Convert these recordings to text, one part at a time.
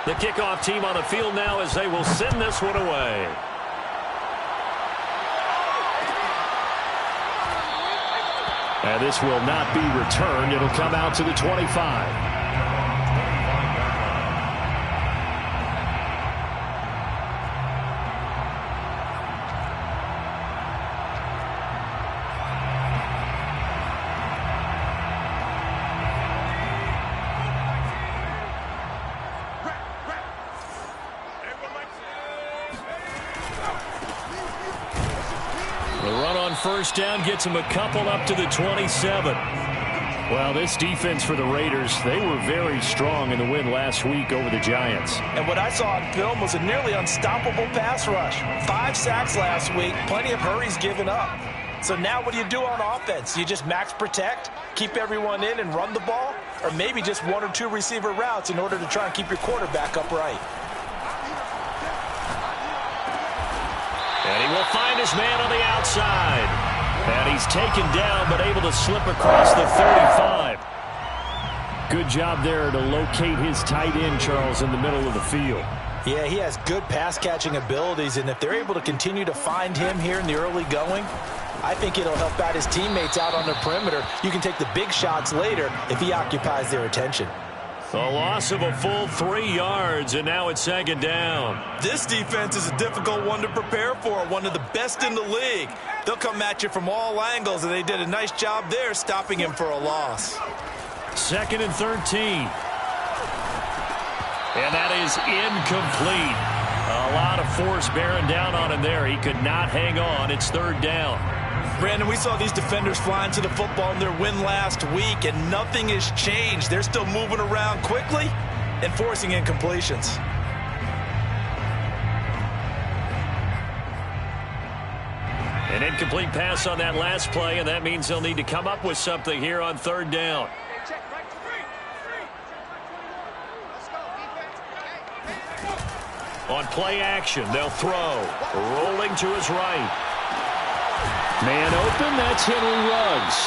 The kickoff team on the field now as they will send this one away. And this will not be returned. It'll come out to the 25. First down gets him a couple up to the 27. Well, this defense for the Raiders, they were very strong in the win last week over the Giants. And what I saw on film was a nearly unstoppable pass rush. 5 sacks last week, plenty of hurries given up. So now what do you do on offense? You just max protect, keep everyone in and run the ball? Or maybe just 1 or 2 receiver routes in order to try and keep your quarterback upright? And he will find his man on the outside. And he's taken down, but able to slip across the 35. Good job there to locate his tight end, Charles, in the middle of the field. Yeah, he has good pass-catching abilities, and if they're able to continue to find him here in the early going, I think it'll help out his teammates out on the perimeter. You can take the big shots later if he occupies their attention. A loss of a full 3 yards, and now it's second down. This defense is a difficult one to prepare for, one of the best in the league. They'll come at you from all angles, and they did a nice job there stopping him for a loss. 2nd and 13. And that is incomplete. A lot of force bearing down on him there. He could not hang on. It's 3rd down. Brandon, we saw these defenders flying to the football in their win last week, and nothing has changed. They're still moving around quickly and forcing incompletions. An incomplete pass on that last play, and that means they'll need to come up with something here on 3rd down. On play action, they'll throw. Rolling to his right. Man open, that's Henry Ruggs.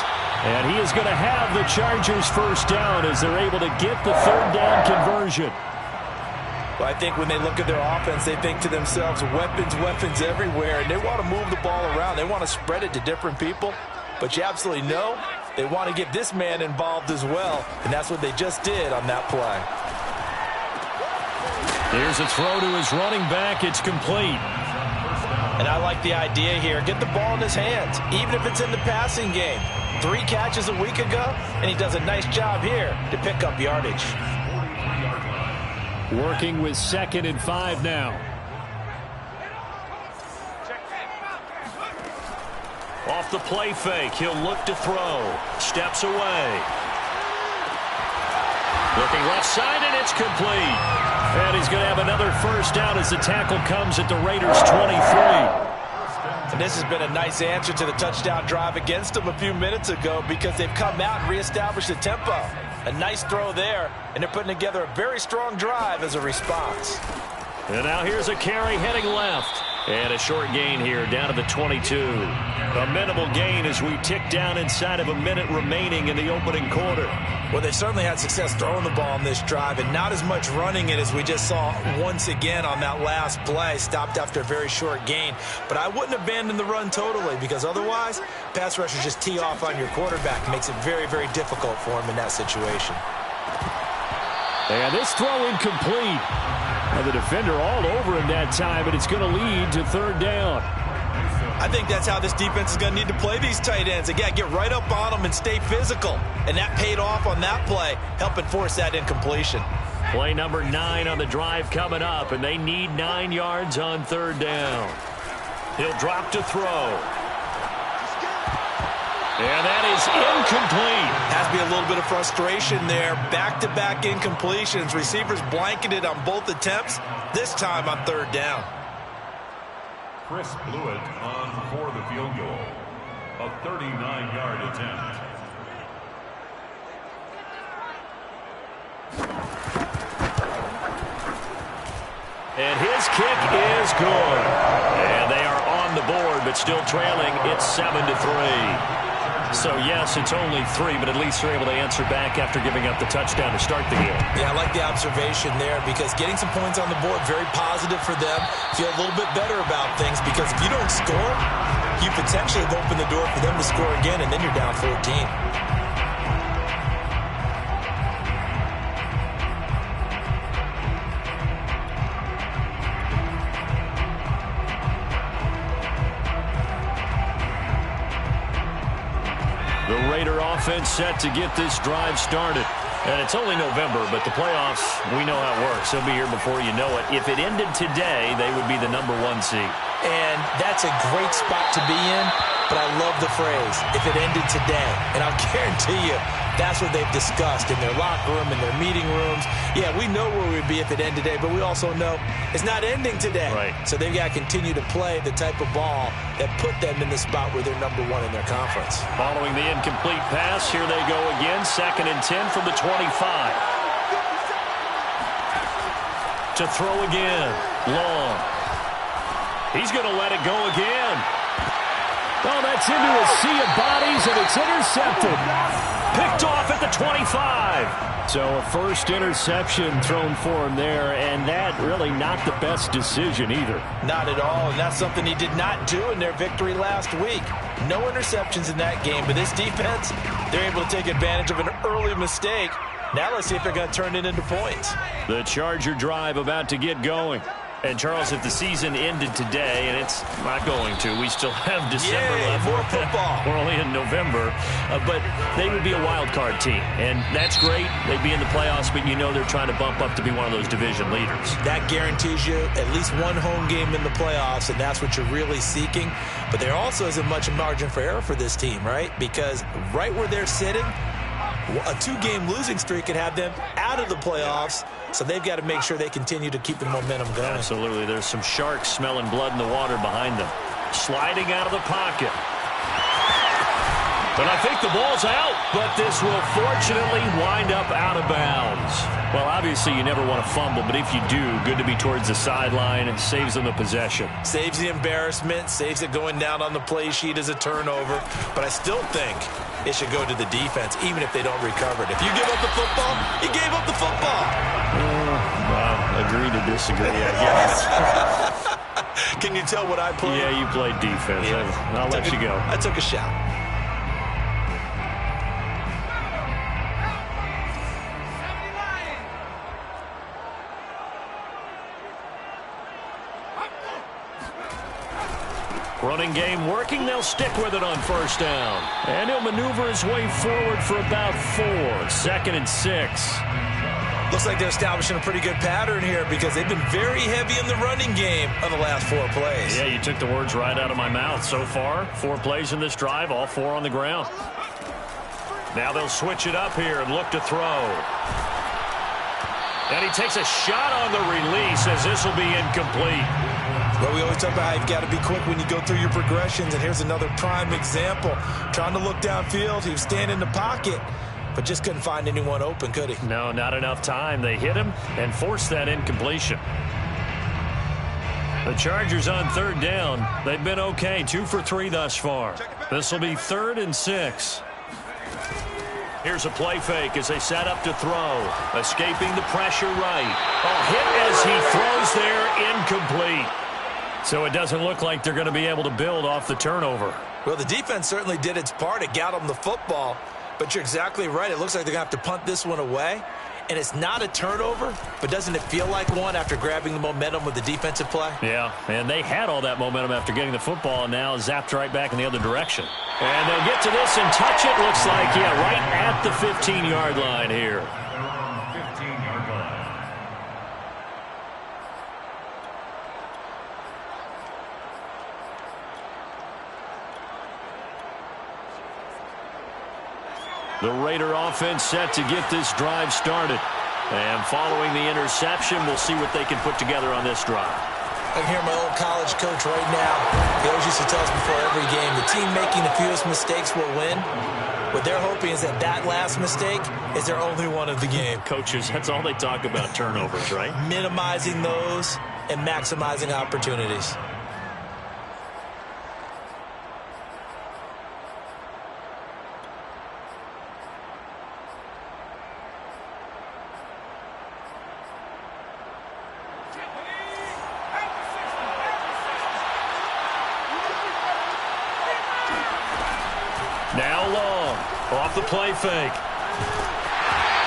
And he is going to have the Chargers first down as they're able to get the 3rd down conversion. Well, I think when they look at their offense, they think to themselves, weapons, weapons everywhere. And they want to move the ball around. They want to spread it to different people. But you absolutely know they want to get this man involved as well. And that's what they just did on that play. Here's a throw to his running back. It's complete. And I like the idea here. Get the ball in his hands, even if it's in the passing game. 3 catches a week ago, and he does a nice job here to pick up yardage. Working with 2nd and 5 now. Off the play fake, he'll look to throw. Steps away. Looking left side, and it's complete. And he's going to have another first down as the tackle comes at the Raiders' 23. And this has been a nice answer to the touchdown drive against them a few minutes ago because they've come out and reestablished the tempo. A nice throw there, and they're putting together a very strong drive as a response. And now here's a carry heading left. And a short gain here down to the 22. A minimal gain as we tick down inside of a minute remaining in the opening quarter. Well, they've certainly had success throwing the ball on this drive and not as much running it as we just saw once again on that last play. Stopped after a very short gain. But I wouldn't abandon the run totally because otherwise, pass rushers just tee off on your quarterback. Makes it very, very difficult for him in that situation. And this throw incomplete. And the defender all over him that time, but it's going to lead to 3rd down. I think that's how this defense is going to need to play these tight ends. Again, get right up on them and stay physical. And that paid off on that play, helping force that incompletion. Play number 9 on the drive coming up, and they need 9 yards on 3rd down. He'll drop to throw. And that is incomplete. Has to be a little bit of frustration there. Back-to-back incompletions. Receivers blanketed on both attempts, this time on 3rd down. Chris Blewett on for the field goal. A 39-yard attempt. And his kick is good. And they are on the board, but still trailing. It's 7-3. So, yes, it's only 3, but at least they're able to answer back after giving up the touchdown to start the game. Yeah, I like the observation there because getting some points on the board, very positive for them. Feel a little bit better about things because if you don't score, you potentially have opened the door for them to score again, and then you're down 14. The Raider offense set to get this drive started. And it's only November, but the playoffs, we know how it works. They'll be here before you know it. If it ended today, they would be the #1 seed. And that's a great spot to be in, but I love the phrase, if it ended today. And I'll guarantee you, that's what they've discussed in their locker room, in their meeting rooms. Yeah, we know where we'd be if it ended today, but we also know it's not ending today. Right. So they've got to continue to play the type of ball that put them in the spot where they're #1 in their conference. Following the incomplete pass, here they go again. 2nd and 10 from the 25. To throw again. Long. He's going to let it go again. Oh, that's into a sea of bodies, and it's intercepted. Picked off at the 25. So a first interception thrown for him there, and that really not the best decision either. Not at all, and that's something he did not do in their victory last week. No interceptions in that game, but this defense, they're able to take advantage of an early mistake. Now let's see if they're going to turn it into points. The Charger drive about to get going. And, Charles, if the season ended today, and it's not going to, we still have December left. More football. We're only in November. But they would be a wild card team. And that's great. They'd be in the playoffs, but you know they're trying to bump up to be one of those division leaders. That guarantees you at least one home game in the playoffs, and that's what you're really seeking. But there also isn't much margin for error for this team, right? Because right where they're sitting, a 2-game losing streak could have them out of the playoffs, so they've got to make sure they continue to keep the momentum going. Absolutely. There's some sharks smelling blood in the water behind them. Sliding out of the pocket. But I think the ball's out, but this will fortunately wind up out of bounds. Well, obviously you never want to fumble, but if you do, good to be towards the sideline. It saves them the possession. Saves the embarrassment, saves it going down on the play sheet as a turnover. But I still think it should go to the defense, even if they don't recover it. If you give up the football, you gave up the football. Wow, agree to disagree, I guess. Can you tell what I played? Yeah, you played defense. Yeah. I'll let you go. I took a shot. Running game working. They'll stick with it on first down. And he'll maneuver his way forward for about 4. 2nd and 6. Looks like they're establishing a pretty good pattern here because they've been very heavy in the running game on the last 4 plays. Yeah, you took the words right out of my mouth. So far, 4 plays in this drive, all 4 on the ground. Now they'll switch it up here and look to throw. And he takes a shot on the release as this will be incomplete. Well, we always talk about how you've got to be quick when you go through your progressions, and here's another prime example. Trying to look downfield, he was standing in the pocket, but just couldn't find anyone open, could he? No, not enough time. They hit him and forced that incompletion. The Chargers on 3rd down. They've been okay, 2 for 3 thus far. This will be 3rd and 6. Here's a play fake as they set up to throw. Escaping the pressure right. A hit as he throws there, incomplete. So it doesn't look like they're going to be able to build off the turnover. Well, the defense certainly did its part. It got them the football. But you're exactly right. It looks like they're going to have to punt this one away. And it's not a turnover, but doesn't it feel like one after grabbing the momentum with the defensive play? Yeah, and they had all that momentum after getting the football and now zapped right back in the other direction. And they'll get to this and touch it. Looks like, yeah, right at the 15-yard line here. 15-yard line. The Raider offense set to get this drive started. And following the interception, we'll see what they can put together on this drive. I can hear my old college coach right now. He always used to tell us before every game, the team making the fewest mistakes will win. What they're hoping is that that last mistake is their only one of the game. Coaches, that's all they talk about, turnovers, right? Minimizing those and maximizing opportunities. off the play fake.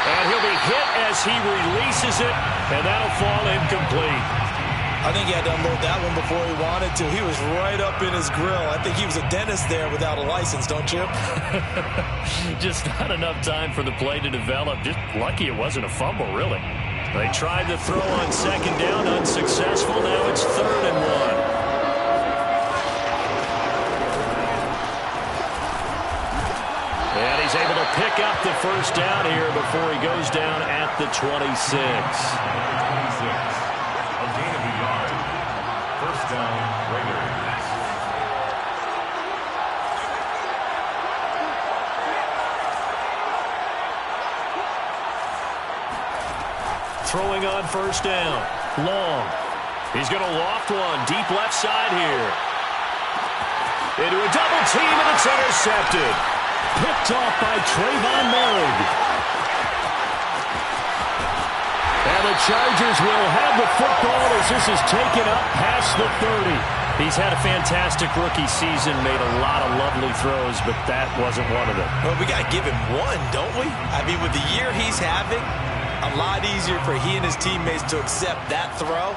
And he'll be hit as he releases it, and that'll fall incomplete. I think he had to unload that one before he wanted to. He was right up in his grill. I think he was a dentist there without a license, don't you? Just not enough time for the play to develop. Just lucky it wasn't a fumble, really. They tried to throw on second down, unsuccessful. Now it's 3rd and 1. And he's able to pick up the first down here before he goes down at the 26. 26. A gain of a yard. First down, Raiders. Throwing on first down. Long. He's going to loft one. Deep left side here. Into a double team, and it's intercepted. Picked off by Trayvon Merrick. And the Chargers will have the football as this is taken up past the 30. He's had a fantastic rookie season, made a lot of lovely throws, but that wasn't one of them. Well, we got to give him one, don't we? I mean, with the year he's having, a lot easier for he and his teammates to accept that throw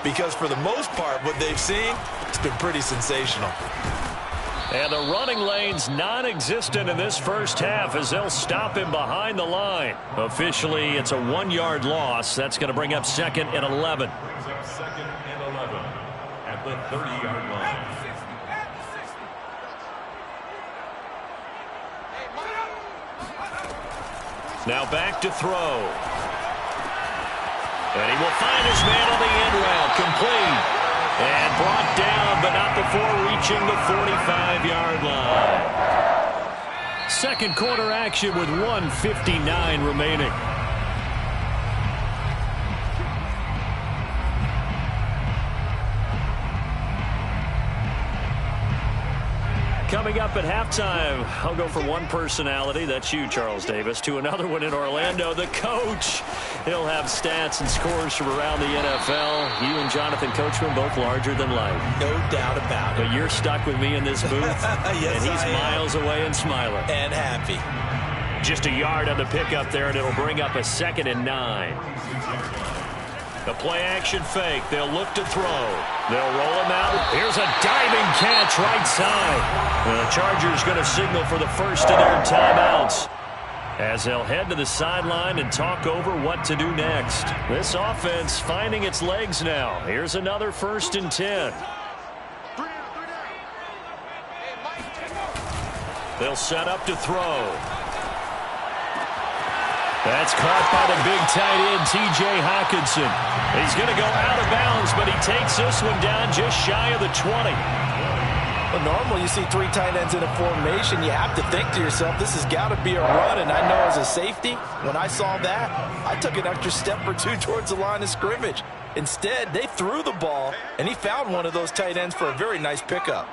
because for the most part, what they've seen, it's been pretty sensational. And the running lane's non-existent in this first half as they'll stop him behind the line. Officially, it's a 1-yard loss. That's going to bring up 2nd and 11. Brings up 2nd and 11 at the 30-yard line. Now back to throw. And he will find his man on the end route. Complete. And brought down, but not before reaching the 45-yard line. Second quarter action with 1:59 remaining. Coming up at halftime, I'll go from one personality, that's you, Charles Davis, to another one in Orlando, the coach. He'll have stats and scores from around the NFL. You and Jonathan Coachman, both larger than life. No doubt about it. But you're stuck with me in this booth, yes, and he's I am. Miles away and smiling. And happy. Just a yard on the pickup there, and it'll bring up a 2nd and 9. The play-action fake. They'll look to throw. They'll roll him out. Here's a diving catch right side. And the Chargers going to signal for the first of their timeouts as they'll head to the sideline and talk over what to do next. This offense finding its legs now. Here's another 1st and 10. They'll set up to throw. That's caught by the big tight end, T.J. Hockenson. He's going to go out of bounds, but he takes this one down just shy of the 20. Well, normally you see 3 tight ends in a formation. You have to think to yourself, this has got to be a run. And I know as a safety, when I saw that, I took an extra step or 2 towards the line of scrimmage. Instead, they threw the ball, and he found one of those tight ends for a very nice pickup.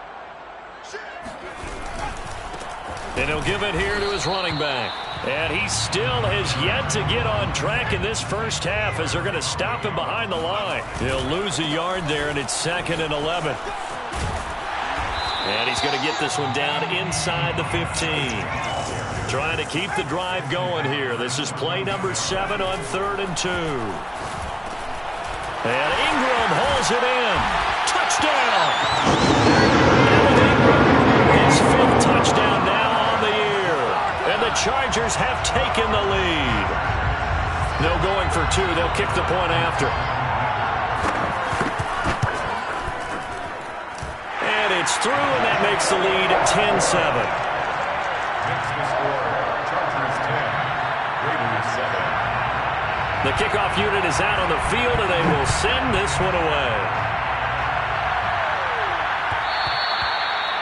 And he'll give it here to his running back. And he still has yet to get on track in this first half as they're going to stop him behind the line. He'll lose a yard there, and it's 2nd and 11. And he's going to get this one down inside the 15. Trying to keep the drive going here. This is play number 7 on 3rd and 2. And Ingram holds it in. Touchdown! His 5th touchdown now on the year. And the Chargers have taken the lead. No going for 2. They'll kick the point after. And it's through, and that makes the lead 10-7. Makes the score Chargers 10, Raiders 7. The kickoff unit is out on the field, and they will send this one away.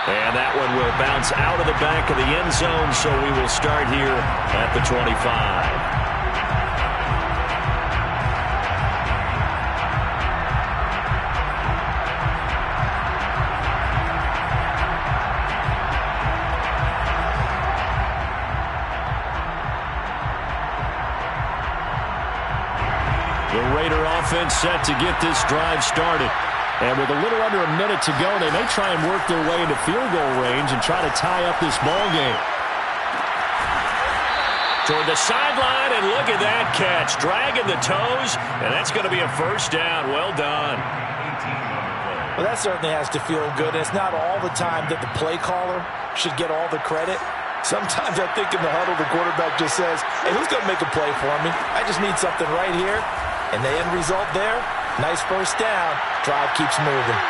And that one will bounce out of the back of the end zone, so we will start here at the 25. The Raider offense set to get this drive started. And with a little under a minute to go, they may try and work their way into field goal range and try to tie up this ball game. toward the sideline, and look at that catch. Dragging the toes, and that's going to be a first down. Well done. Well, that certainly has to feel good. It's not all the time that the play caller should get all the credit. Sometimes I think in the huddle, the quarterback just says, hey, who's going to make a play for me? I just need something right here. And the end result there, nice first down. Drive keeps moving.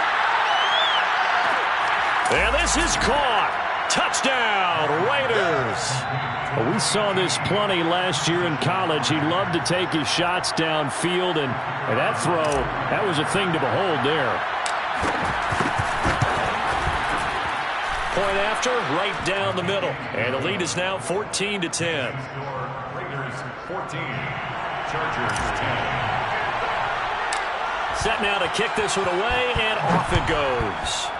And this is caught. Touchdown, Raiders. Well, we saw this plenty last year in college. He loved to take his shots downfield, and that throw, that was a thing to behold there. Point after, right down the middle. And the lead is now 14-10. Raiders 14, Chargers 10. Set now to kick this one away, and off it goes.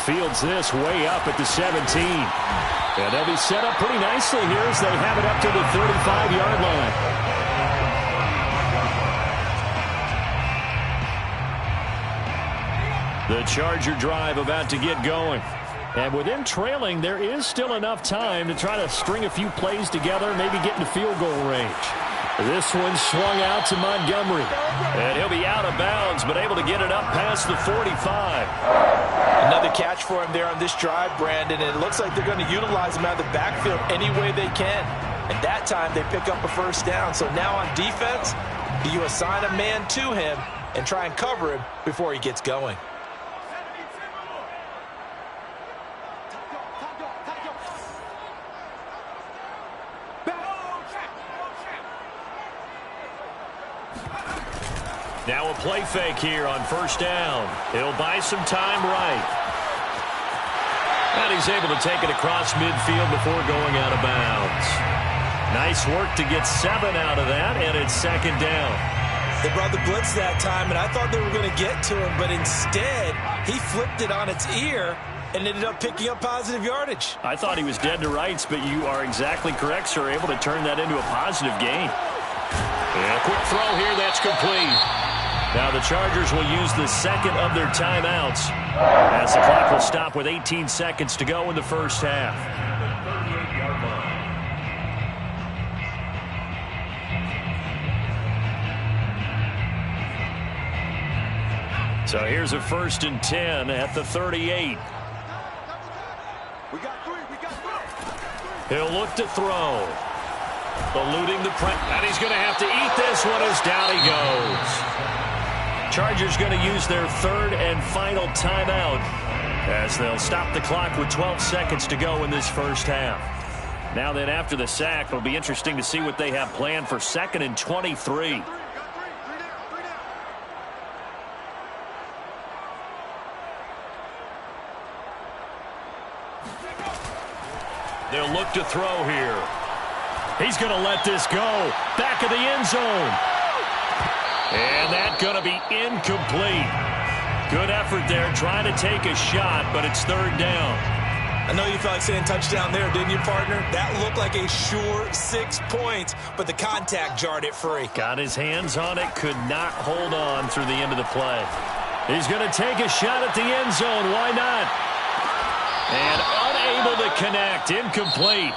Fields this way up at the 17. And they'll be set up pretty nicely here as they have it up to the 35-yard line. The Charger drive about to get going. And with them trailing, there is still enough time to try to string a few plays together, maybe get into field goal range. This one swung out to Montgomery. And he'll be out of bounds, but able to get it up past the 45. Another catch for him there on this drive, Brandon. And it looks like they're going to utilize him out of the backfield any way they can. And that time they pick up a first down. So now on defense, do you assign a man to him and try and cover him before he gets going? Now a play fake here on first down. He'll buy some time right. And he's able to take it across midfield before going out of bounds. Nice work to get 7 out of that, and it's second down. They brought the blitz that time, and I thought they were going to get to him, but instead he flipped it on its ear and ended up picking up positive yardage. I thought he was dead to rights, but you are exactly correct, sir. Able to turn that into a positive gain. And a quick throw here, that's complete. Now the Chargers will use the second of their timeouts as the clock will stop with 18 seconds to go in the first half. So here's a 1st and 10 at the 38. He'll look to throw. Eluding the press, and he's going to have to eat this one as down he goes. Chargers going to use their 3rd and final timeout as they'll stop the clock with 12 seconds to go in this first half. Now then, after the sack, it'll be interesting to see what they have planned for 2nd and 23. They'll look to throw here. He's going to let this go. Back of the end zone. And that's going to be incomplete. Good effort there, trying to take a shot, but it's 3rd down. I know you felt like saying touchdown there, didn't you, partner? That looked like a sure 6 points, but the contact jarred it free. Got his hands on it, could not hold on through the end of the play. He's going to take a shot at the end zone. Why not? And unable to connect. Incomplete.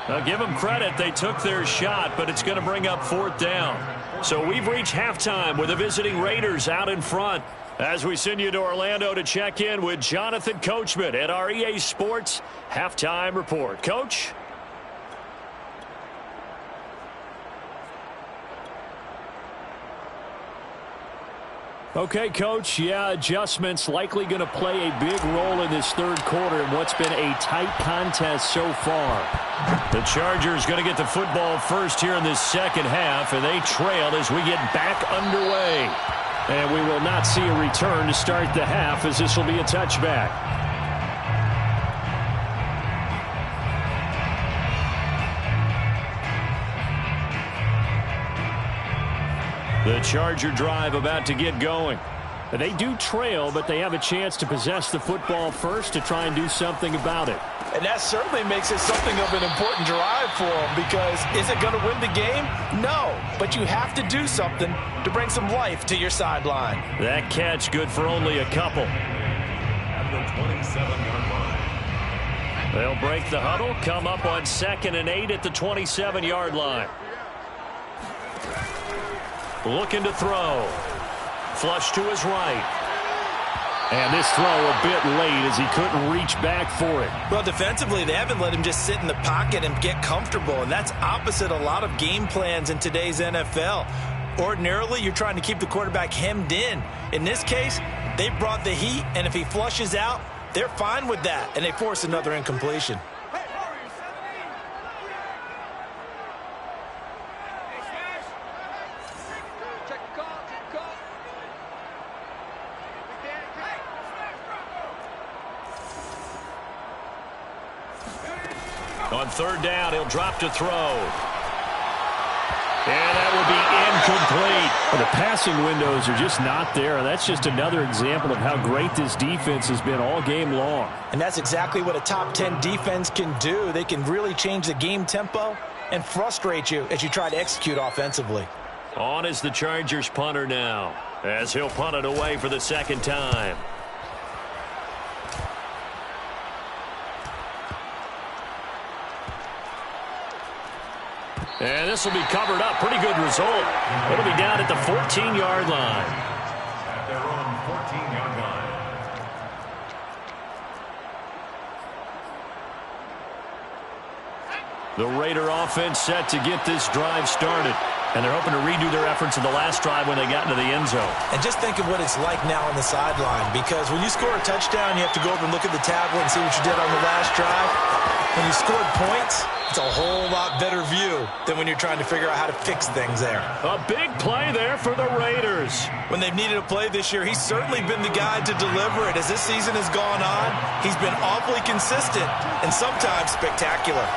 Now, give them credit. They took their shot, but it's going to bring up 4th down. So we've reached halftime with the visiting Raiders out in front. As we send you to Orlando to check in with Jonathan Coachman at our EA Sports Halftime Report. Coach? Okay, Coach. Yeah, adjustments likely going to play a big role in this 3rd quarter in what's been a tight contest so far. The Chargers going to get the football first here in this 2nd half, and they trail as we get back underway. And we will not see a return to start the half, as this will be a touchback. The Charger drive about to get going. They do trail, but they have a chance to possess the football first to try and do something about it. And that certainly makes it something of an important drive for them, because is it going to win the game? No, but you have to do something to bring some life to your sideline. That catch good for only a couple. At the 27-yard line. They'll break the huddle, come up on 2nd and 8 at the 27-yard line. Looking to throw. Flush to his right. And this throw a bit late as he couldn't reach back for it. Well, defensively, they haven't let him just sit in the pocket and get comfortable, and that's opposite a lot of game plans in today's NFL. Ordinarily, you're trying to keep the quarterback hemmed in. In this case, they brought the heat, and if he flushes out, they're fine with that, and they force another incompletion. On 3rd down, he'll drop to throw. And that will be incomplete. Well, the passing windows are just not there. That's just another example of how great this defense has been all game long. And that's exactly what a top 10 defense can do. They can really change the game tempo and frustrate you as you try to execute offensively. On is the Chargers punter now, as he'll punt it away for the 2nd time. And this will be covered up. Pretty good result. It'll be down at the 14-yard line. At their own 14-yard line. The Raider offense set to get this drive started. And they're hoping to redo their efforts in the last drive when they got into the end zone. And just think of what it's like now on the sideline, because when you score a touchdown, you have to go over and look at the tablet and see what you did on the last drive. When you scored points, it's a whole lot better view than when you're trying to figure out how to fix things there. A big play there for the Raiders. When they've needed a play this year, he's certainly been the guy to deliver it. As this season has gone on, he's been awfully consistent and sometimes spectacular.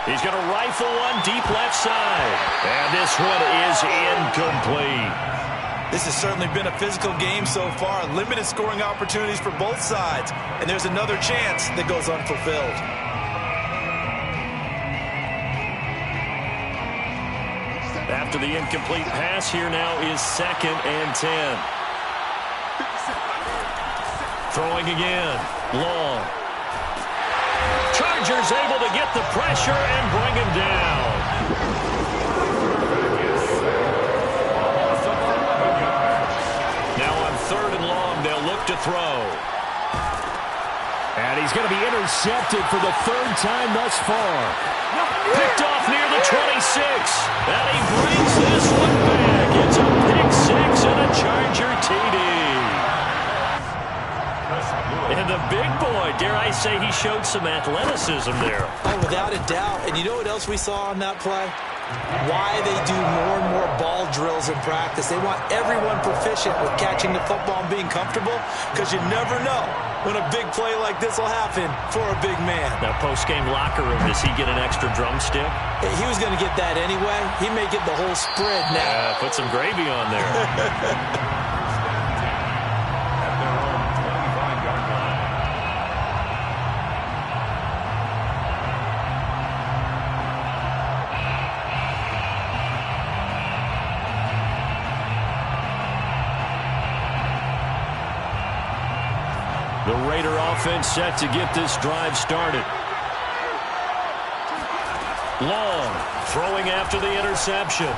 He's going to rifle one deep left side. And this one is incomplete. This has certainly been a physical game so far. Limited scoring opportunities for both sides. And there's another chance that goes unfulfilled. After the incomplete pass, here now is 2nd and 10. Throwing again. Long. Chargers able to get the pressure and bring him down. Now on 3rd and long, they'll look to throw. And he's going to be intercepted for the 3rd time thus far. Picked off near the 26. And he brings this one back. It's a pick 6 and a Charger TD. And the big boy, dare I say, he showed some athleticism there. Oh, without a doubt. And you know what else we saw on that play? Why they do more and more ball drills in practice. They want everyone proficient with catching the football and being comfortable, because you never know when a big play like this will happen for a big man. Now, post-game locker room, does he get an extra drumstick? He was going to get that anyway. He may get the whole spread now. Put some gravy on there. The Raider offense set to get this drive started. Long, throwing after the interception.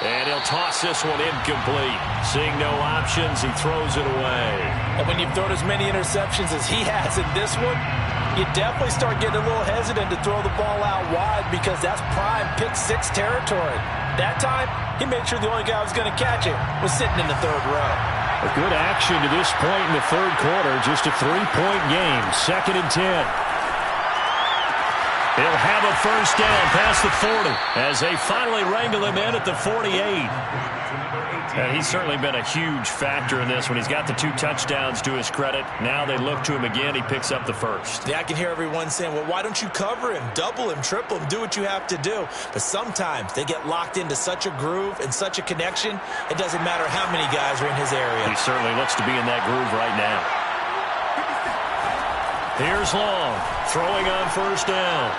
And he'll toss this one incomplete. Seeing no options, he throws it away. And when you've thrown as many interceptions as he has in this one, you definitely start getting a little hesitant to throw the ball out wide, because that's prime pick 6 territory. That time, he made sure the only guy who was going to catch it was sitting in the 3rd row. A good action to this point in the 3rd quarter. Just a 3-point game. 2nd and 10. He'll have a first down past the 40 as they finally wrangle him in at the 48. And he's certainly been a huge factor in this when he's got the 2 touchdowns to his credit. Now they look to him again. He picks up the first. Yeah, I can hear everyone saying, well, why don't you cover him, double him, triple him, do what you have to do. But sometimes they get locked into such a groove and such a connection, it doesn't matter how many guys are in his area. He certainly looks to be in that groove right now. Here's Long, throwing on first down.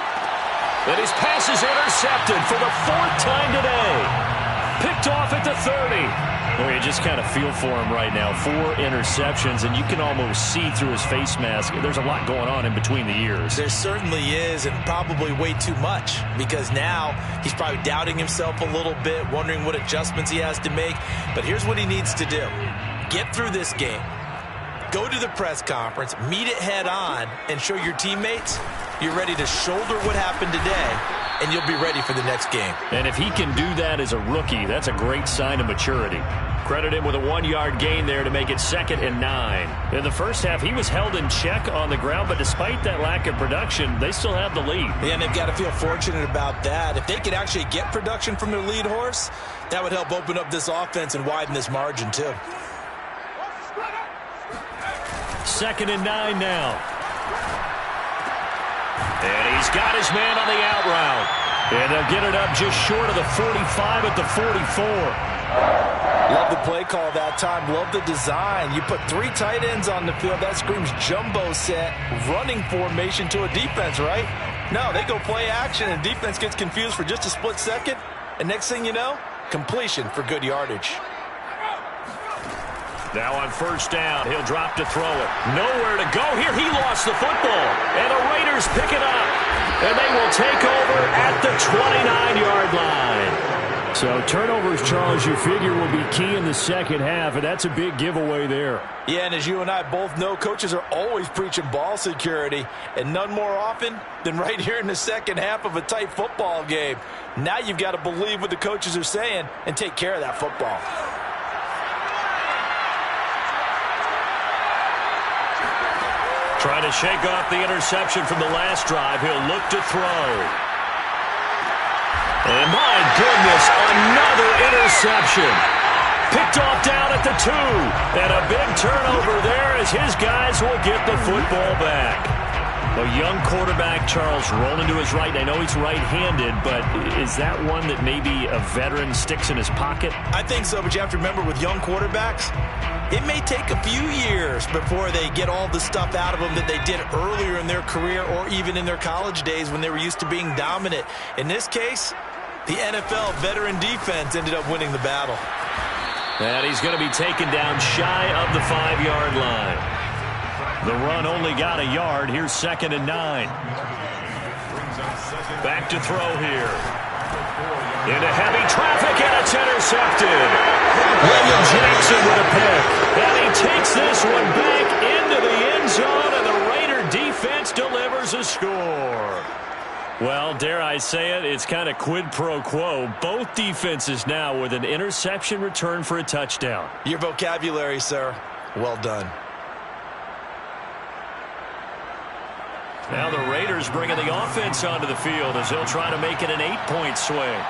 And his pass is intercepted for the 4th time today. Picked off at the 30. Well, you just kind of feel for him right now. 4 interceptions, and you can almost see through his face mask. There's a lot going on in between the ears. There certainly is, and probably way too much, because now he's probably doubting himself a little bit, wondering what adjustments he has to make. But here's what he needs to do. Get through this game. Go to the press conference, meet it head on, and show your teammates you're ready to shoulder what happened today, and you'll be ready for the next game. And if he can do that as a rookie, that's a great sign of maturity. Credit him with a 1-yard gain there to make it 2nd and 9. In the first half, he was held in check on the ground, but despite that lack of production, they still have the lead. Yeah, and they've got to feel fortunate about that. If they could actually get production from their lead horse, that would help open up this offense and widen this margin too. 2nd and 9 now. And he's got his man on the out route. And they'll get it up just short of the 45 at the 44. Love the play call that time. Love the design. You put 3 tight ends on the field. That screams jumbo set, running formation to a defense, right? No, they go play action, and defense gets confused for just a split second. And next thing you know, completion for good yardage. Now on 1st down, he'll drop to throw it. Nowhere to go here. He lost the football. And the Raiders pick it up. And they will take over at the 29-yard line. So turnovers, Charles, you figure will be key in the second half, and that's a big giveaway there. Yeah, and as you and I both know, coaches are always preaching ball security, and none more often than right here in the second half of a tight football game. Now you've got to believe what the coaches are saying and take care of that football. Trying to shake off the interception from the last drive. He'll look to throw. And my goodness, another interception. Picked off down at the 2. And a big turnover there as his guys will get the football back. A young quarterback, Charles, rolling to his right. I know he's right-handed, but is that one that maybe a veteran sticks in his pocket? I think so, but you have to remember with young quarterbacks, it may take a few years before they get all the stuff out of them that they did earlier in their career or even in their college days when they were used to being dominant. In this case, the NFL veteran defense ended up winning the battle. And he's going to be taken down shy of the 5-yard line. The run only got a yard. Here's 2nd and 9. Back to throw here. Into heavy traffic, and it's intercepted. William Jackson with a pick. And he takes this one back into the end zone, and the Raider defense delivers a score. Well, dare I say it, it's kind of quid pro quo. Both defenses now with an interception return for a touchdown. Your vocabulary, sir. Well done. Now the Raiders bringing the offense onto the field as they'll try to make it an 8-point swing.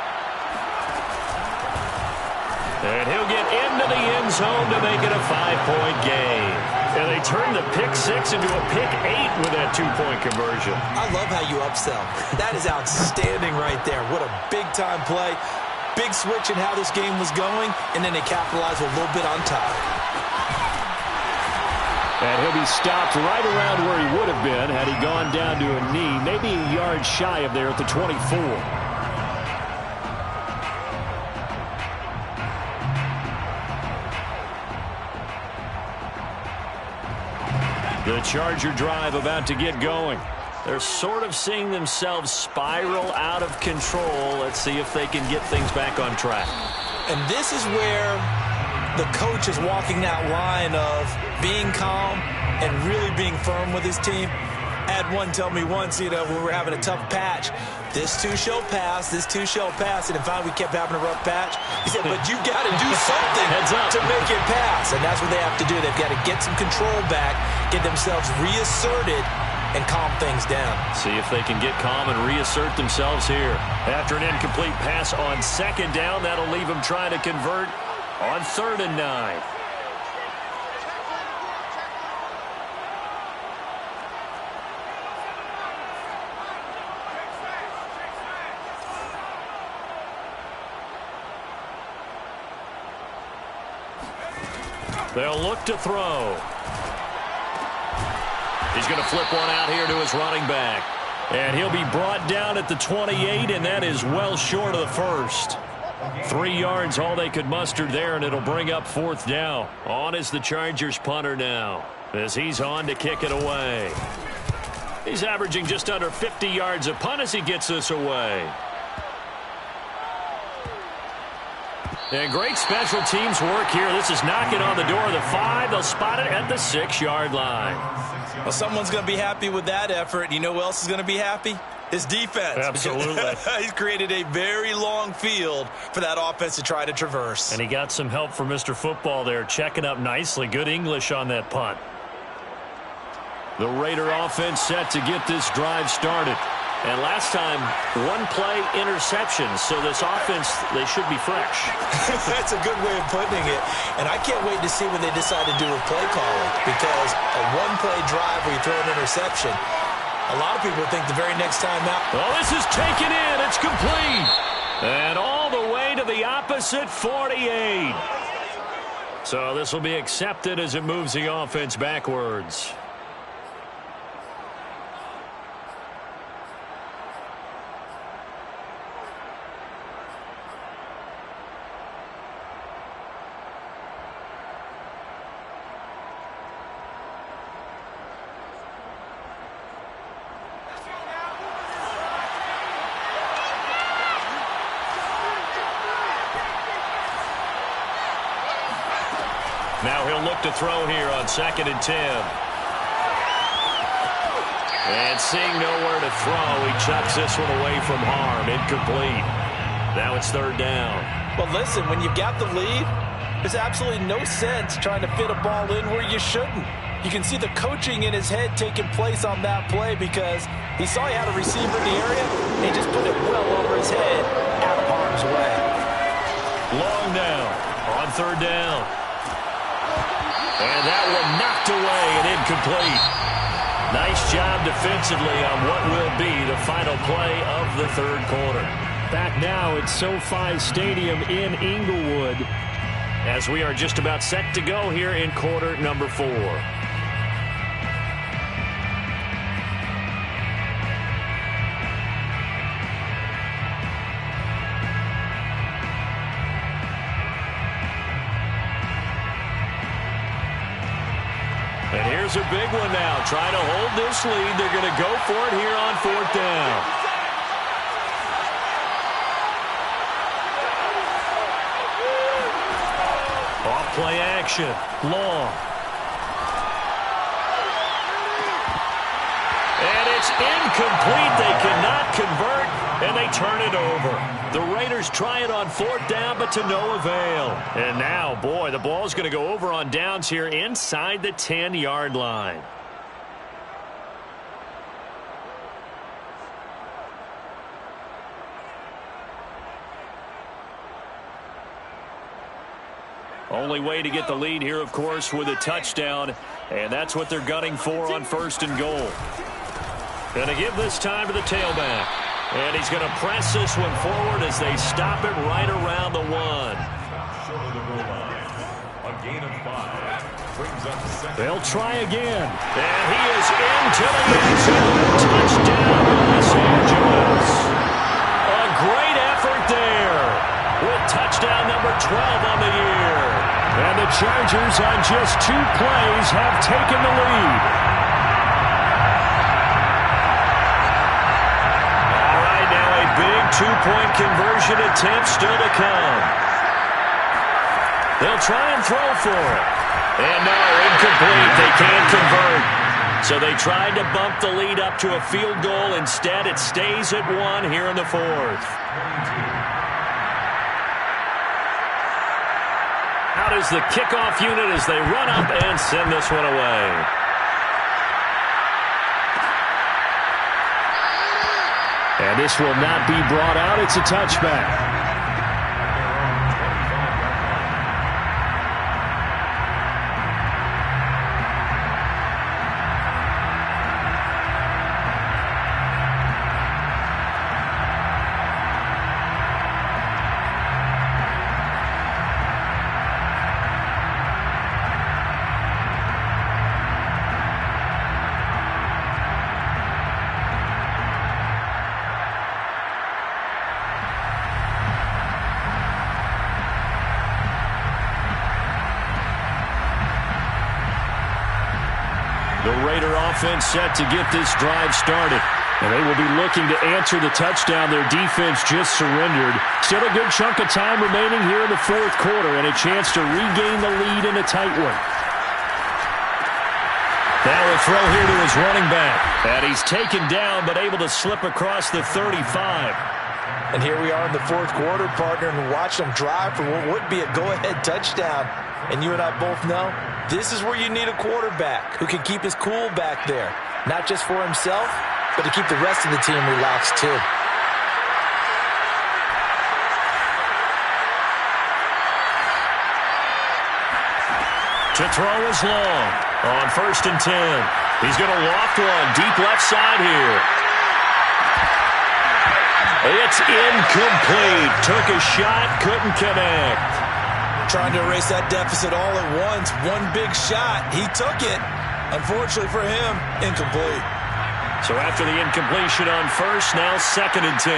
And he'll get into the end zone to make it a 5-point game. And they turn the pick 6 into a pick 8 with that 2-point conversion. I love how you upsell. That is outstanding right there. What a big-time play. Big switch in how this game was going, and then they capitalized a little bit on top. And he'll be stopped right around where he would have been had he gone down to a knee, maybe a yard shy of there at the 24. The Charger drive about to get going. They're sort of seeing themselves spiral out of control. Let's see if they can get things back on track. And this is where the coach is walking that line of being calm and really being firm with his team. I had one tell me once, when we were having a tough patch, this too shall pass, this too shall pass. And in fact, we kept having a rough patch. He said, but you got to do something to make it pass. And that's what they have to do. They've got to get some control back, get themselves reasserted, and calm things down. See if they can get calm and reassert themselves here. After an incomplete pass on 2nd down, that'll leave them trying to convert on 3rd and 9. They'll look to throw. He's going to flip one out here to his running back. And he'll be brought down at the 28, and that is well short of the first. 3 yards, all they could muster there, and it'll bring up 4th down. On is the Chargers punter now, as he's on to kick it away. He's averaging just under 50 yards a punt as he gets this away. And great special teams work here. This is knocking on the door of the 5. They'll spot it at the 6-yard line. Well, someone's going to be happy with that effort. You know who else is going to be happy? His defense. Absolutely. He's created a very long field for that offense to try to traverse. And he got some help from Mr. Football there, checking up nicely. Good English on that punt. The Raider offense set to get this drive started. And last time, 1-play interceptions, so this offense, they should be fresh. That's a good way of putting it. And I can't wait to see what they decide to do with play calling, because a 1-play drive where you throw an interception, a lot of people think the very next time out. Oh, this is taken in. It's complete. And all the way to the opposite 48. So this will be accepted as it moves the offense backwards. Now he'll look to throw here on 2nd and 10. And seeing nowhere to throw, he chucks this one away from harm. Incomplete. Now it's 3rd down. Well, listen, when you've got the lead, there's absolutely no sense trying to fit a ball in where you shouldn't. You can see the coaching in his head taking place on that play, because he saw he had a receiver in the area, and he just put it well over his head, out of harm's way. Long now on 3rd down. And that one knocked away and incomplete. Nice job defensively on what will be the final play of the 3rd quarter. Back now at SoFi Stadium in Inglewood, as we are just about set to go here in quarter number 4. And here's a big one now. Trying to hold this lead. They're going to go for it here on 4th down. Off play action. Long. And it's incomplete. They cannot convert, and they turn it over. The Raiders try it on 4th down, but to no avail. And now, boy, the ball's going to go over on downs here inside the 10-yard line. Only way to get the lead here, of course, with a touchdown, and that's what they're gunning for on 1st and goal. Going to give this time to the tailback. And he's going to press this one forward as they stop it right around the 1. Short of the goal line. A gain of 5. Brings up 2nd. They'll try again. And he is into the end zone. Touchdown, Los Angeles. A great effort there, with touchdown number 12 on the year. And the Chargers on just 2 plays have taken the lead. Big 2-point conversion attempt still to come. They'll try and throw for it. And no, incomplete. They can't convert. So they tried to bump the lead up to a field goal. Instead, it stays at 1 here in the 4th. Out is the kickoff unit as they run up and send this one away. And this will not be brought out. It's a touchback. The Raider offense set to get this drive started. And they will be looking to answer the touchdown their defense just surrendered. Still a good chunk of time remaining here in the fourth quarter and a chance to regain the lead in a tight one. Now a throw here to his running back. And he's taken down but able to slip across the 35. And here we are in the fourth quarter, partner, and watch them drive for what would be a go-ahead touchdown. And you and I both know this is where you need a quarterback who can keep his cool back there. Not just for himself, but to keep the rest of the team relaxed too. To throw is long on 1st and 10. He's going to loft one deep left side here. It's incomplete. Took a shot, couldn't connect. Trying to erase that deficit all at once. One big shot. He took it. Unfortunately for him, incomplete. So after the incompletion on 1st, now 2nd and 10.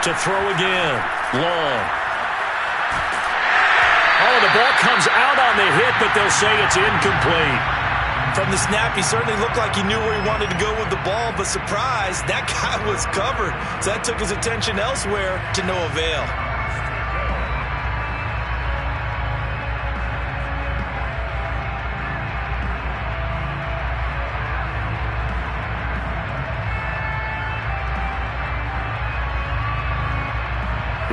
To throw again. Long. Oh, the ball comes out on the hit, but they'll say it's incomplete. From the snap, he certainly looked like he knew where he wanted to go with the ball, but surprise, that guy was covered. So that took his attention elsewhere to no avail.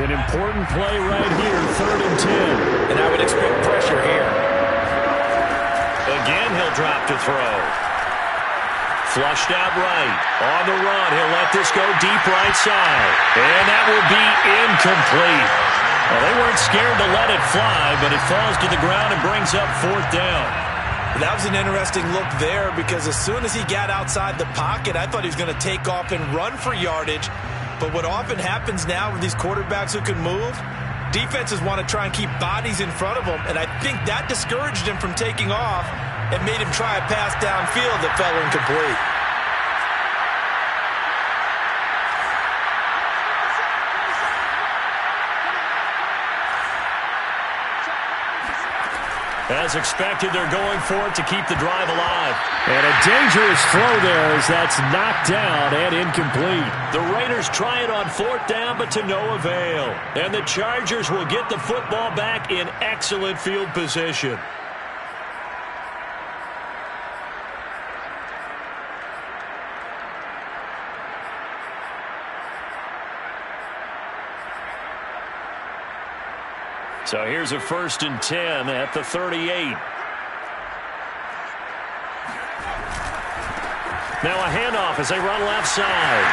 An important play right here, 3rd and 10. And I would expect pressure here. Again, he'll drop to throw. Flushed out right. On the run, he'll let this go deep right side. And that will be incomplete. Well, they weren't scared to let it fly, but it falls to the ground and brings up 4th down. That was an interesting look there because as soon as he got outside the pocket, I thought he was going to take off and run for yardage. But what often happens now with these quarterbacks who can move, defenses want to try and keep bodies in front of them, and I think that discouraged him from taking off and made him try a pass downfield that fell incomplete. As expected, they're going for it to keep the drive alive. And a dangerous throw there as that's knocked down and incomplete. The Raiders try it on 4th down, but to no avail. And the Chargers will get the football back in excellent field position. So here's a 1st and 10 at the 38. Now a handoff as they run left side.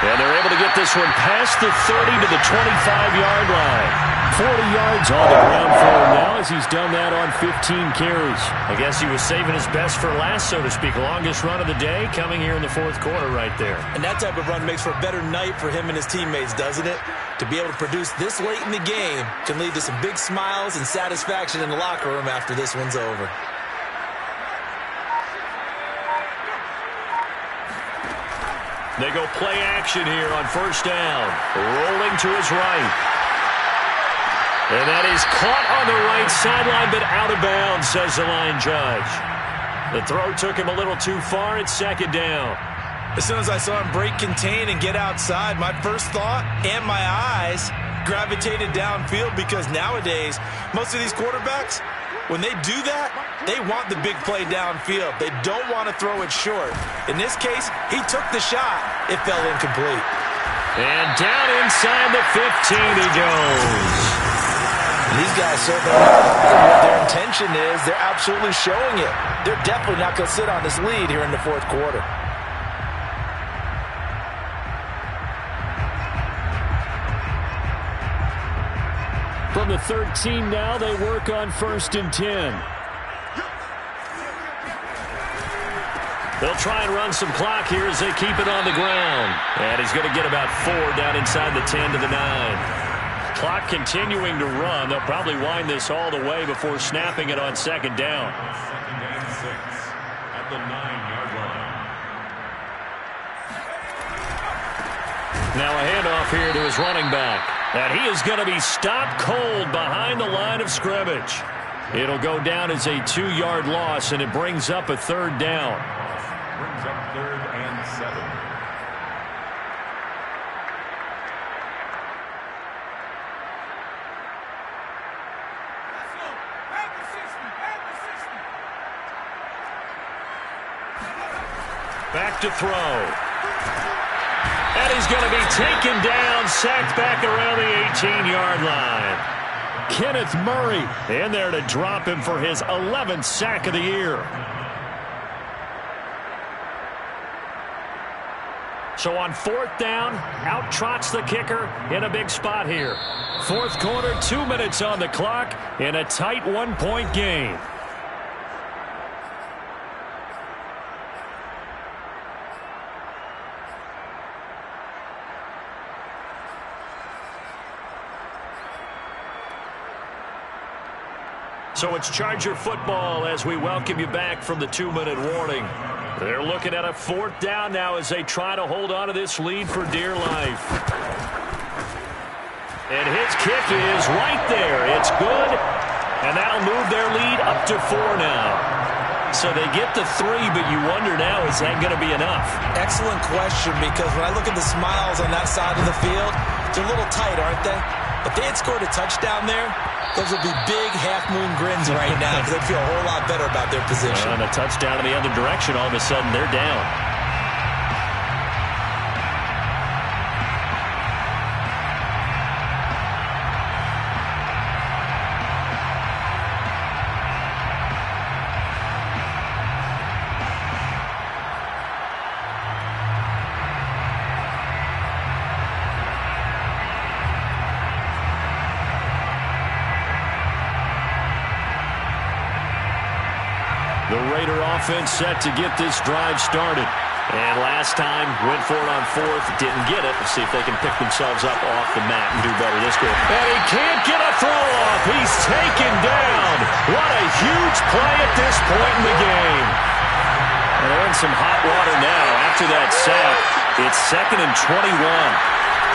And they're able to get this one past the 30 to the 25-yard line. 40 yards on the ground for him now as he's done that on 15 carries. I guess he was saving his best for last, so to speak. Longest run of the day coming here in the fourth quarter right there. And that type of run makes for a better night for him and his teammates, doesn't it? To be able to produce this late in the game can lead to some big smiles and satisfaction in the locker room after this one's over. They go play action here on 1st down. Rolling to his right. And that is caught on the right sideline, but out of bounds, says the line judge. The throw took him a little too far. It's 2nd down. As soon as I saw him break contain and get outside, my first thought and my eyes gravitated downfield because nowadays, most of these quarterbacks, when they do that, they want the big play downfield. They don't want to throw it short. In this case, he took the shot. It fell incomplete. And down inside the 15 he goes. And these guys certainly know what their intention is. They're absolutely showing it. They're definitely not going to sit on this lead here in the fourth quarter. From the 13 now, they work on 1st and 10. They'll try and run some clock here as they keep it on the ground. And he's going to get about 4 down inside the 10 to the 9. Clock continuing to run. They'll probably wind this all the way before snapping it on 2nd down. 2nd and 6 at the 9-yard line. Now a handoff here to his running back. And he is going to be stopped cold behind the line of scrimmage. It'll go down as a 2-yard loss, and it brings up a third down. Brings up 3rd and 7. Back to throw. And he's going to be taken down, sacked back around the 18-yard line. Kenneth Murray in there to drop him for his 11th sack of the year. So on 4th down, out trots the kicker in a big spot here. 4th quarter, 2 minutes on the clock in a tight 1-point game. So it's Charger football as we welcome you back from the 2-minute warning. They're looking at a 4th down now as they try to hold on to this lead for dear life. And his kick is right there. It's good. And that'll move their lead up to 4 now. So they get to 3, but you wonder now, is that going to be enough? Excellent question, because when I look at the smiles on that side of the field, they're a little tight, aren't they? If they had scored a touchdown there, those would be big half-moon grins right now because they'd feel a whole lot better about their position. And a touchdown in the other direction, all of a sudden they're down. The Raider offense set to get this drive started. And last time, went for it on 4th, didn't get it. Let's see if they can pick themselves up off the mat and do better this go. And he can't get a throw off. He's taken down. What a huge play at this point in the game. And they're in some hot water now. After that sack, it's 2nd and 21.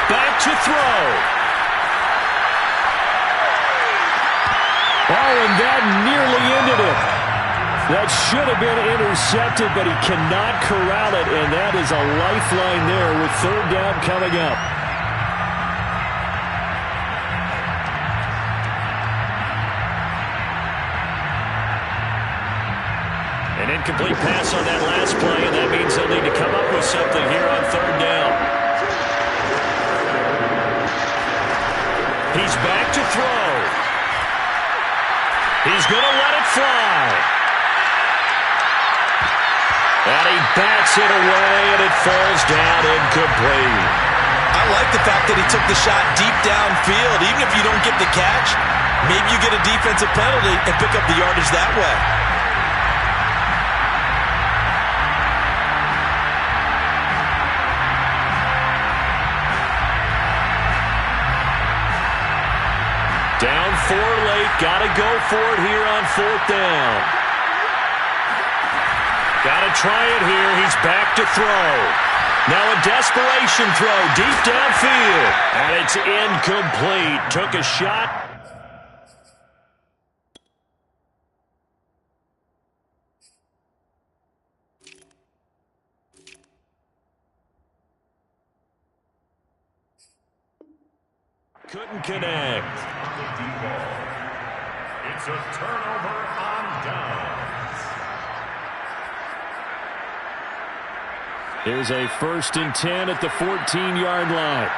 Back to throw. Oh, and that nearly ended it. That should have been intercepted, but he cannot corral it, and that is a lifeline there with 3rd down coming up. An incomplete pass on that last play, and that means they'll need to come up with something here on 3rd down. He's back to throw. He's going to let it fly. And he bats it away, and it falls down incomplete. I like the fact that he took the shot deep downfield. Even if you don't get the catch, maybe you get a defensive penalty and pick up the yardage that way. Down 4 late, got to go for it here on 4th down. Got to try it here. He's back to throw. Now a desperation throw deep downfield. And it's incomplete. Took a shot. Couldn't connect. It's a turnover on downs. Here's a 1st and 10 at the 14-yard line.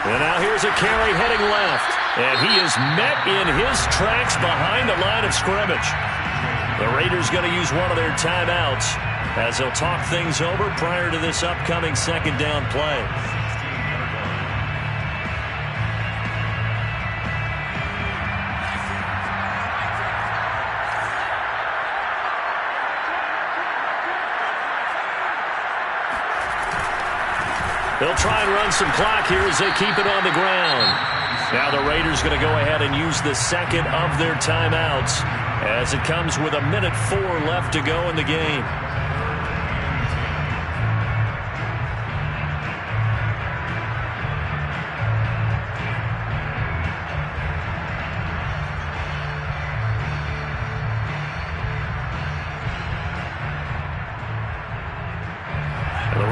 And now here's a carry heading left. And he is met in his tracks behind the line of scrimmage. The Raiders going to use one of their timeouts as they'll talk things over prior to this upcoming 2nd down play. They'll try and run some clock here as they keep it on the ground. Now the Raiders going to go ahead and use the 2nd of their timeouts as it comes with 1:04 left to go in the game.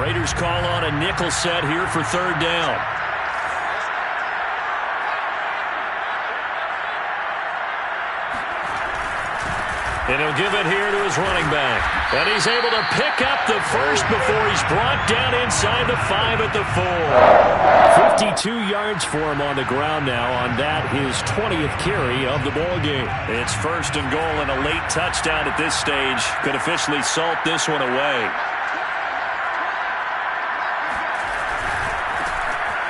Raiders call on a nickel set here for third down. And he'll give it here to his running back. And he's able to pick up the first before he's brought down inside the 5 at the 4. 52 yards for him on the ground now on that, his 20th carry of the ball game. It's first and goal and a late touchdown at this stage could officially salt this one away.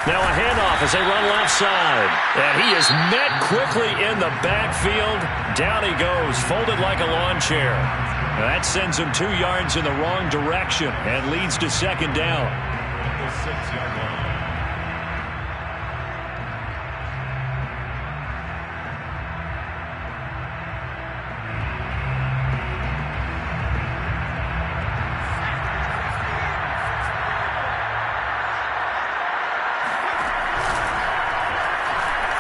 Now a handoff as they run left side. And he is met quickly in the backfield. Down he goes, folded like a lawn chair. That sends him 2 yards in the wrong direction and leads to second down. The 6-yard line.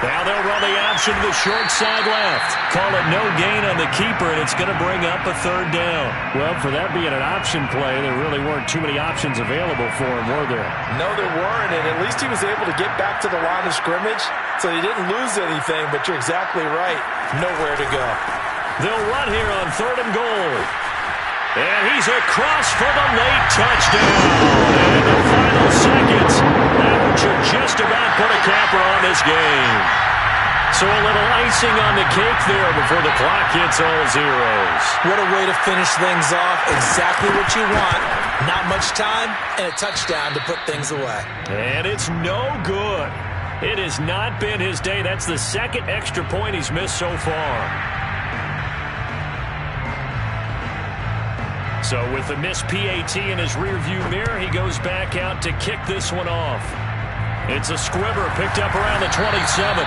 Now they'll run the option to the short side left. Call it no gain on the keeper, and it's going to bring up a third down. Well, for that being an option play, there really weren't too many options available for him, were there? No, there weren't, and at least he was able to get back to the line of scrimmage, so he didn't lose anything, but you're exactly right. Nowhere to go. They'll run here on third and goal. And he's across for the late touchdown. And in the final seconds, that should just about put a capper on this game. So a little icing on the cake there before the clock hits all zeros. What a way to finish things off. Exactly what you want. Not much time and a touchdown to put things away. And it's no good. It has not been his day. That's the second extra point he's missed so far. So with the missed PAT in his rearview mirror, he goes back out to kick this one off. It's a squibber picked up around the 27.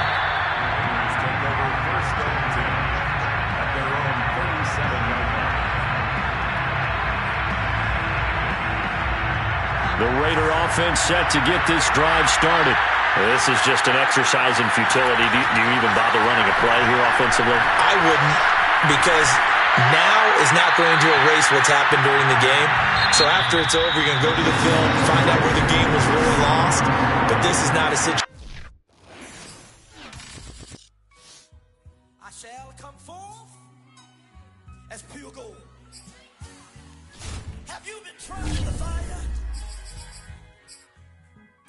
The Raider offense set to get this drive started. This is just an exercise in futility. Do you even bother running a play here offensively? I wouldn't, because now is not going to erase what's happened during the game. So after it's over, you're going to go to the film, find out where the game was really lost. But this is not a situation. I shall come forth as pure gold. Have you been tried in the fire?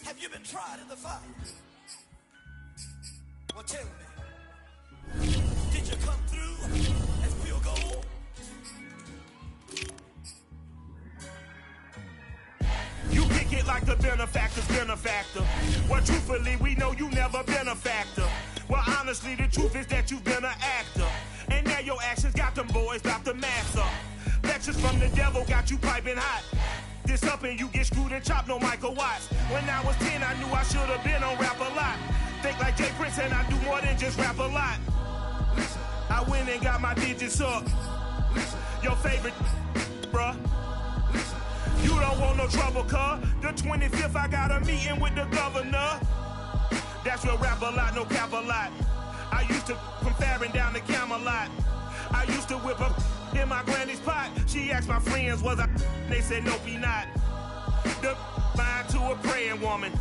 Have you been tried in the fire? Well, tell me, did you come through as pure gold? You kick it like the benefactor's benefactor. Well, truthfully, we know you never been a factor. Well, honestly, the truth is that you've been an actor. And now your actions got them boys about to mass up. Lectures from the devil got you piping hot. This up and you get screwed and chopped, no Michael Watts. When I was 10, I knew I should have been on rap a lot. Think like Jay Prince and I do more than just rap a lot. Listen, I went and got my digits up. Listen, your favorite, bruh. Listen, you don't want no trouble, cuz. The 25th, I got a meeting with the governor. That's real rap a lot, no cap a lot. I used to from Farron down to Camelot. I used to whip up in my granny's pot. She asked my friends, was I? They said, nope, he not. The line to a praying woman.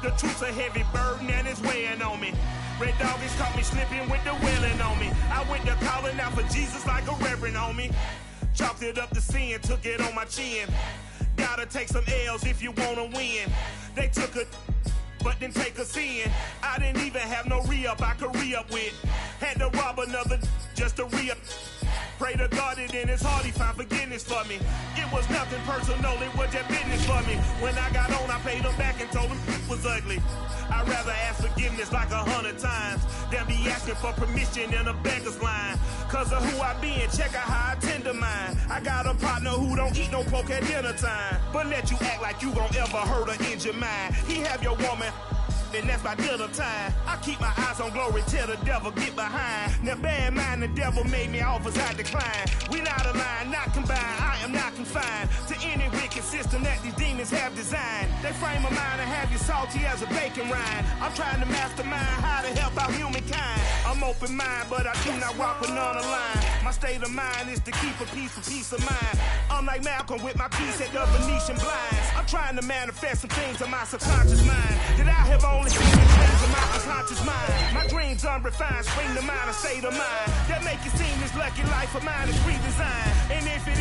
The truth's a heavy burden and it's weighing on me. Red Doggies caught me slipping with the wailing on me. I went to calling out for Jesus like a reverend on me. Chalked it up to sin, took it on my chin. Gotta take some L's if you wanna win. They took a but didn't take us in. I didn't even have no re-up I could re-up with. Had to rob another just to re-up. Pray to God it in his heart he found forgiveness for me. It was nothing personal, it was just business for me. When I got on, I paid him back and told him it was ugly. I'd rather ask forgiveness like 100 times than be asking for permission in a beggar's line. Cause of who I be and check out how I tend to mine. I got a partner who don't eat no pork at dinner time, but let you act like you gon' ever hurt or injure mine. He have your woman, and that's by dinner time. I keep my eyes on glory till the devil get behind. Now bad mind, the devil made me offers I decline. We not aligned, not combined, I am not confined to any wicked system. system that these demons have designed. They frame a mind and have you salty as a bacon rind. I'm trying to mastermind how to help out humankind. I'm open mind, but I do not walk with none aligned. My state of mind is to keep a peace of mind. I'm like Malcolm with my piece at the Venetian blinds. I'm trying to manifest some things in my subconscious mind that I have only seen in dreams in my unconscious mind. My dreams unrefined, spring to mind, a state of mind that make it seem this lucky life of mine is redesigned. And if it is